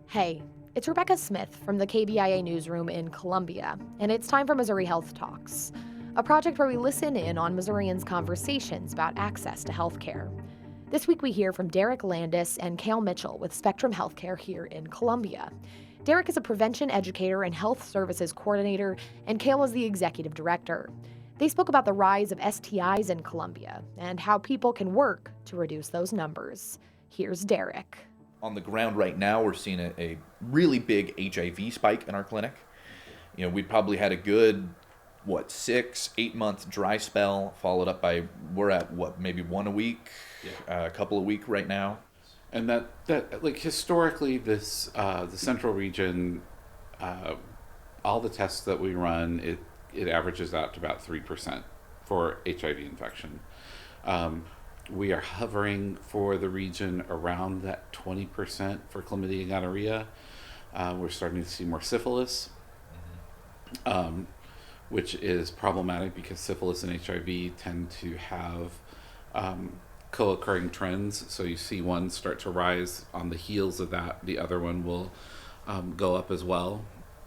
Hey, it's Rebecca Smith from the KBIA newsroom in Columbia, and it's time for Missouri Health Talks, a project where we listen in on Missourians' conversations about access to healthcare. This week we hear from Derek Landis and Cale Mitchell with Spectrum Healthcare here in Columbia. Derek is a prevention educator and health services coordinator, and Cale is the executive director. They spoke about the rise of STIs in Columbia and how people can work to reduce those numbers. Here's Derek. On the ground right now, we're seeing a really big HIV spike in our clinic. You know, we probably had a good, 6-8 month dry spell, followed up by, we're at maybe one a week, a couple a week right now. And that like historically, this the central region, all the tests that we run, it averages out to about 3% for HIV infection. We are hovering for the region around that 20% for chlamydia and gonorrhea. We're starting to see more syphilis, which is problematic because syphilis and HIV tend to have co-occurring trends. So you see one start to rise on the heels of that, the other one will go up as well.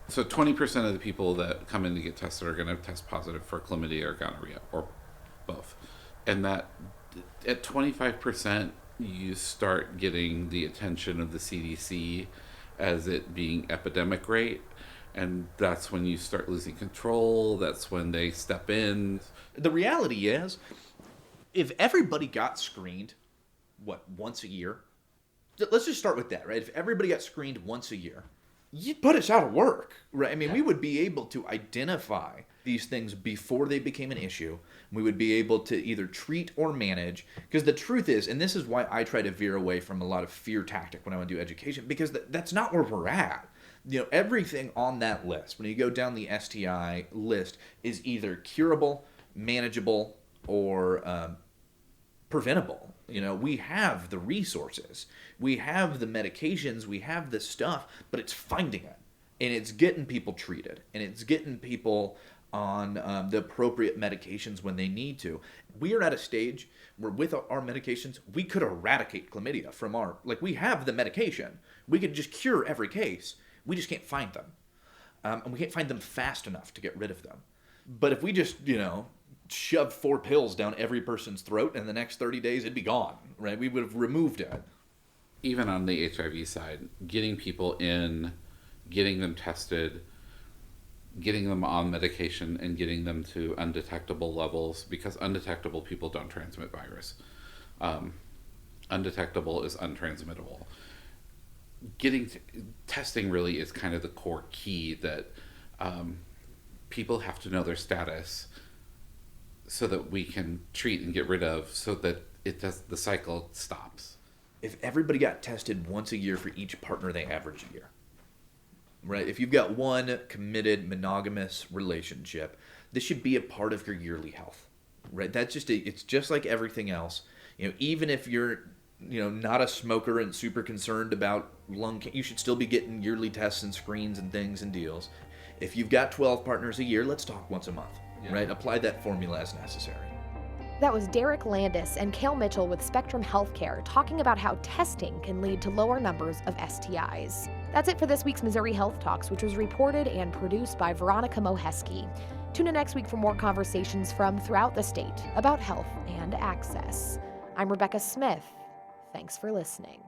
So 20% of the people that come in to get tested are going to test positive for chlamydia or gonorrhea, or both. And that at 25%, you start getting the attention of the CDC as it being epidemic rate. And that's when you start losing control. That's when they step in. The reality is, if everybody got screened, once a year? Let's just start with that, right? If everybody got screened once a year, you'd put us out of work, right? I mean, we would be able to identify these things before they became an issue. We would be able to either treat or manage. Because the truth is, and this is why I try to veer away from a lot of fear tactic when I want to do education, because that's not where we're at. You know, everything on that list, when you go down the STI list, is either curable, manageable, or preventable. You know, we have the resources, we have the medications, we have the stuff, but it's finding it, and it's getting people treated, and it's getting people on the appropriate medications when they need to. We are at a stage where with our medications, we could eradicate chlamydia from we have the medication. We could just cure every case. We just can't find them. And we can't find them fast enough to get rid of them. But if we just, shove 4 pills down every person's throat, in the next 30 days, it'd be gone, right? We would have removed it. Even on the HIV side, getting people in, getting them tested, getting them on medication, and getting them to undetectable levels, because undetectable people don't transmit virus. Undetectable is untransmittable. Testing really is kind of the core key that people have to know their status so that we can treat and get rid of, so that the cycle stops. If everybody got tested once a year for each partner they average a year, right? If you've got one committed monogamous relationship, this should be a part of your yearly health, right? It's just like everything else. Even if you're, not a smoker and super concerned about lung cancer, you should still be getting yearly tests and screens and things and deals. If you've got 12 partners a year, let's talk once a month, right? Apply that formula as necessary. That was Derek Landis and Cale Mitchell with Spectrum Healthcare talking about how testing can lead to lower numbers of STIs. That's it for this week's Missouri Health Talks, which was reported and produced by Veronica Moheski. Tune in next week for more conversations from throughout the state about health and access. I'm Rebecca Smith. Thanks for listening.